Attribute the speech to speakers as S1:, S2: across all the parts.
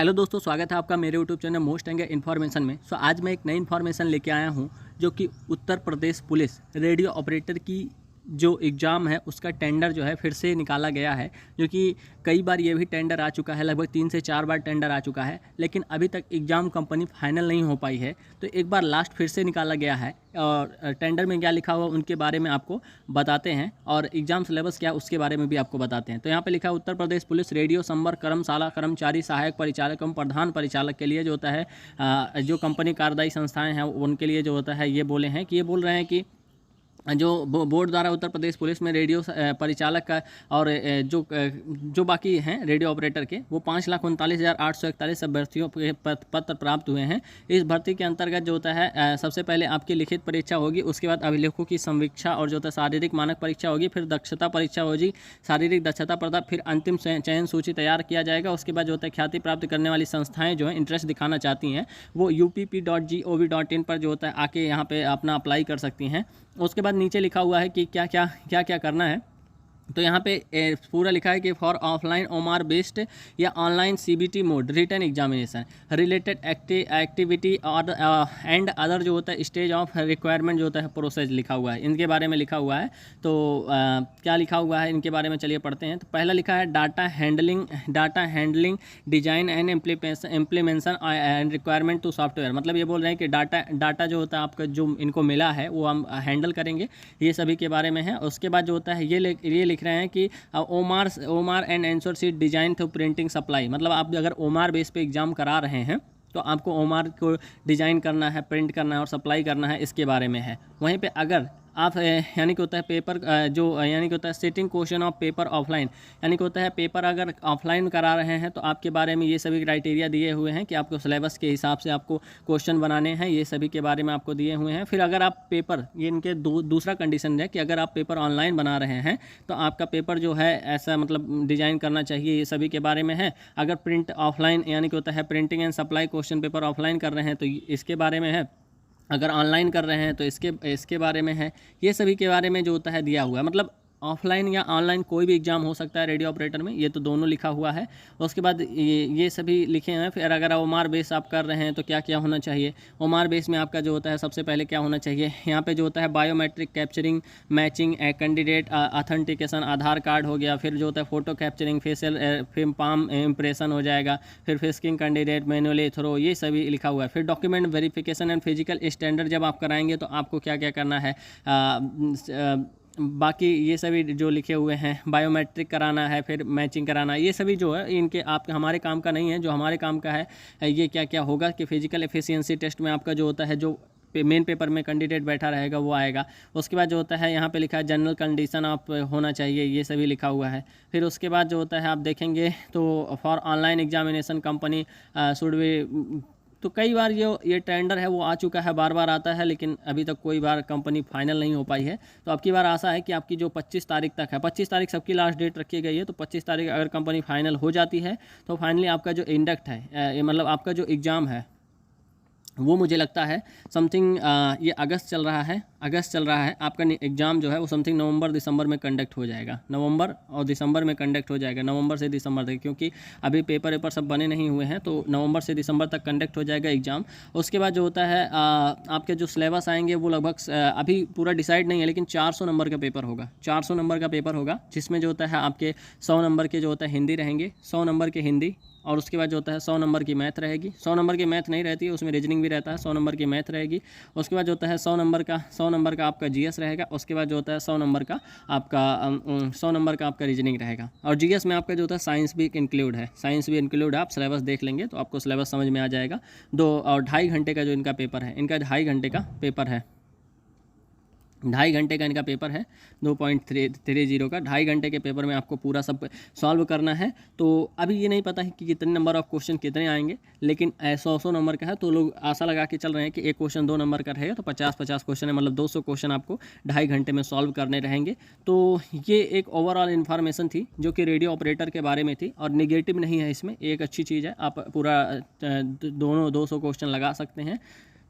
S1: Hello दोस्तों, स्वागत है आपका मेरे यूट्यूब चैनल मोस्ट एंगे इन्फॉर्मेशन में। आज मैं एक नई इन्फॉर्मेशन लेके आया हूं जो कि Uttar Pradesh police radio operator की जो एग्ज़ाम है उसका टेंडर जो है फिर से निकाला गया है। जो कि कई बार ये भी टेंडर आ चुका है, लगभग 3 से 4 बार टेंडर आ चुका है, लेकिन अभी तक एग्ज़ाम कंपनी फाइनल नहीं हो पाई है। तो एक बार लास्ट फिर से निकाला गया है और टेंडर में क्या लिखा हुआ उनके बारे में आपको बताते हैं और एग्ज़ाम सिलेबस क्या उसके बारे में भी आपको बताते हैं। तो यहाँ पे लिखा है उत्तर प्रदेश पुलिस रेडियो संपर्क कर्मशाला कर्मचारी सहायक परिचालक एवं प्रधान परिचालक के लिए जो होता है जो कंपनी कार्यदायी संस्थाएं हैं उनके लिए जो होता है ये बोल रहे हैं कि जो बोर्ड द्वारा उत्तर प्रदेश पुलिस में रेडियो परिचालक का और जो बाकी हैं रेडियो ऑपरेटर के वो 5,39,841 अभ्यर्थियों के पत्र प्राप्त हुए हैं। इस भर्ती के अंतर्गत जो होता है सबसे पहले आपकी लिखित परीक्षा होगी, उसके बाद अभिलेखों की समीक्षा और जो होता है शारीरिक मानक परीक्षा होगी, फिर दक्षता परीक्षा होगी, शारीरिक दक्षता परीक्षा, फिर अंतिम चयन सूची तैयार किया जाएगा। उसके बाद जो होता है ख्याति प्राप्त करने वाली संस्थाएँ जो है इंटरेस्ट दिखाना चाहती हैं वो upp.gov.in पर जो होता है आके यहाँ पे अपना अप्लाई कर सकती हैं। उसके बाद नीचे लिखा हुआ है कि क्या क्या करना है। तो यहाँ पे पूरा लिखा है कि फॉर ऑफलाइन ओमार बेस्ड या online CBT mode written examination related activity और एंड अदर जो होता है स्टेज ऑफ रिक्वायरमेंट जो होता है प्रोसेस लिखा हुआ है, इनके बारे में लिखा हुआ है। तो क्या लिखा हुआ है इनके बारे में चलिए पढ़ते हैं। तो पहला लिखा है data handling design and implementation and requirement to software. मतलब ये बोल रहे हैं कि डाटा जो होता है आपका जो इनको मिला है वो हम हैंडल करेंगे, ये सभी के बारे में है। उसके बाद जो होता है ये लिख रहे हैं कि OMR and answer sheet design through printing supply. मतलब आप अगर ओमार बेस पे एग्जाम करा रहे हैं तो आपको ओमार को डिज़ाइन करना है, प्रिंट करना है और सप्लाई करना है, इसके बारे में है। वहीं पे अगर आप यानी कि होता है पेपर जो यानी कि होता है setting question of paper offline, यानी कि होता है पेपर अगर ऑफलाइन करा रहे हैं तो आपके बारे में ये सभी क्राइटेरिया दिए हुए हैं कि आपको सिलेबस के हिसाब से आपको क्वेश्चन बनाने हैं, ये सभी के बारे में आपको दिए हुए हैं। फिर अगर आप पेपर ये इनके दूसरा कंडीशन है कि अगर आप पेपर ऑनलाइन बना रहे हैं तो आपका पेपर जो है ऐसा मतलब डिज़ाइन करना चाहिए, ये सभी के बारे में है। अगर प्रिंट ऑफलाइन यानी कि होता है printing and supply question paper offline कर रहे हैं तो इसके बारे में है। अगर ऑनलाइन कर रहे हैं तो इसके बारे में है। ये सभी के बारे में जो होता है दिया हुआ है। मतलब ऑफलाइन या ऑनलाइन कोई भी एग्जाम हो सकता है रेडियो ऑपरेटर में, ये तो दोनों लिखा हुआ है। उसके बाद ये सभी लिखे हैं। फिर अगर ओमार बेस आप कर रहे हैं तो क्या क्या होना चाहिए। ओमार बेस में आपका जो होता है सबसे पहले क्या होना चाहिए, यहाँ पे जो होता है biometric capturing matching candidate authentication, Aadhaar card हो गया। फिर जो होता है फोटो कैप्चरिंग, फेशियल फिर पाम इम्प्रेशन हो जाएगा, फिर फेस्किंग कैंडिडेट मैनुअली थ्रो, ये सभी लिखा हुआ है। फिर document verification and physical standard जब आप कराएंगे तो आपको क्या क्या करना है, बाकी ये सभी जो लिखे हुए हैं, बायोमेट्रिक कराना है, फिर मैचिंग कराना, ये सभी जो है इनके आप हमारे काम का नहीं है। जो हमारे काम का है ये क्या क्या होगा कि फिजिकल एफिशिएंसी टेस्ट में आपका जो होता है जो मेन पेपर में कैंडिडेट बैठा रहेगा वो आएगा। उसके बाद जो होता है यहाँ पे लिखा है जनरल कंडीशन आप होना चाहिए, ये सभी लिखा हुआ है। फिर उसके बाद जो होता है आप देखेंगे तो for online examination company should be, तो कई बार ये टेंडर है वो आ चुका है, बार बार आता है, लेकिन अभी तक कोई बार कंपनी फाइनल नहीं हो पाई है। तो आपकी बार आशा है कि आपकी जो 25 तारीख तक है, 25 तारीख सबकी लास्ट डेट रखी गई है, तो 25 तारीख अगर कंपनी फाइनल हो जाती है तो फाइनली आपका जो इंडक्ट है मतलब आपका जो एग्ज़ाम है वो मुझे लगता है समथिंग ये अगस्त चल रहा है आपका एग्ज़ाम जो है वो समथिंग नवंबर दिसंबर में कंडक्ट हो जाएगा। नवंबर और दिसंबर में कंडक्ट हो जाएगा, नवंबर से दिसंबर तक, क्योंकि अभी पेपर सब बने नहीं हुए हैं। तो नवंबर से दिसंबर तक कंडक्ट हो जाएगा एग्ज़ाम। उसके बाद जो होता है आपके जो सिलेबस आएंगे वो लगभग अभी पूरा डिसाइड नहीं है, लेकिन 400 नंबर का पेपर होगा, 400 नंबर का पेपर होगा, जिसमें जो होता है आपके 100 नंबर के जो होता है हिंदी रहेंगे, 100 नंबर के हिंदी, और उसके बाद जो होता है 100 नंबर की मैथ रहेगी। 100 नंबर की मैथ नहीं रहती है, उसमें रीजनिंग भी रहता है। 100 नंबर की मैथ रहेगी। उसके बाद जो होता है 100 नंबर का आपका जीएस रहेगा। उसके बाद जो होता है 100 नंबर का आपका रीजनिंग रहेगा। और जीएस में आपका जो होता है साइंस भी इंक्लूड है, आप सिलेबस देख लेंगे तो आपको सिलेबस समझ में आ जाएगा। 2 और 2.5 घंटे का जो इनका पेपर है, इनका 2.5 घंटे का पेपर है, 2.5 घंटे का इनका पेपर है, 2.30 का 2.5 घंटे के पेपर में आपको पूरा सब सॉल्व करना है। तो अभी ये नहीं पता है कि कितने नंबर ऑफ क्वेश्चन कितने आएंगे, लेकिन 100 नंबर का है तो लोग आशा लगा के चल रहे हैं कि एक क्वेश्चन 2 नंबर का रहेगा तो 50 क्वेश्चन है, मतलब 200 क्वेश्चन आपको 2.5 घंटे में सॉल्व करने रहेंगे। तो ये एक ओवरऑल इन्फॉर्मेशन थी जो कि रेडियो ऑपरेटर के बारे में थी, और निगेटिव नहीं है इसमें, एक अच्छी चीज़ है, आप पूरा दोनों 200 क्वेश्चन लगा सकते हैं।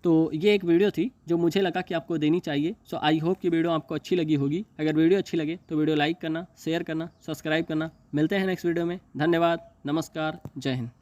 S1: तो ये एक वीडियो थी जो मुझे लगा कि आपको देनी चाहिए। सो आई होप कि वीडियो आपको अच्छी लगी होगी। अगर वीडियो अच्छी लगे तो वीडियो लाइक करना, शेयर करना, सब्सक्राइब करना। मिलते हैं नेक्स्ट वीडियो में। धन्यवाद, नमस्कार, जय हिंद।